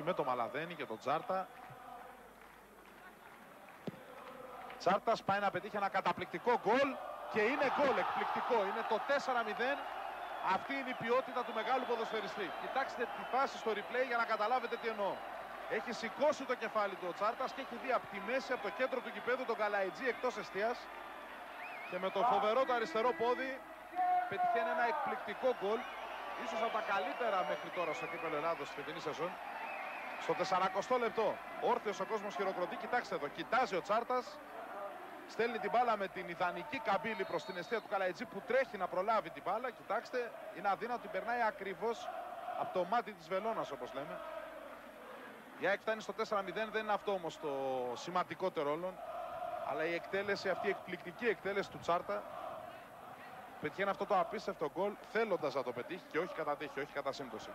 με το Μαλαδένη και τον Τσάρτα. Τσάρτας πάει να πετύχει ένα καταπληκτικό γκολ και είναι γκολ εκπληκτικό. Είναι το 4-0. Αυτή είναι η ποιότητα του μεγάλου ποδοσφαιριστή. Κοιτάξτε τη φάση στο replay για να καταλάβετε τι εννοώ. Έχει σηκώσει το κεφάλι του ο Τσάρτας και έχει δει από τη μέση, από το κέντρο του γηπέδου, τον Καλαϊτζή εκτός εστίας. Και με το φοβερό του αριστερό πόδι πετυχαίνει ένα εκπληκτικό γκολ. Ίσως από τα καλύτερα μέχρι τώρα στο κύπελλο Ελλάδος στη φετινή σεζόν. Στο 40ο λεπτό, όρθιος ο κόσμος χειροκροτεί. Κοιτάξτε εδώ, κοιτάζει ο Τσάρτας. Στέλνει την μπάλα με την ιδανική καμπύλη προς την εστία του Καλαϊτζή που τρέχει να προλάβει την μπάλα. Κοιτάξτε, είναι αδύνατο, την περνάει ακριβώς από το μάτι της βελόνας, όπως λέμε. Η ΑΕΚ φτάνει στο 4-0, δεν είναι αυτό όμως το σημαντικότερο όλων. Αλλά η εκτέλεση, αυτή η εκπληκτική εκτέλεση του Τσάρτα πετυχαίνει αυτό το απίστευτο γκολ θέλοντας να το πετύχει και όχι κατά τύχη, όχι κατά σύμπτωση.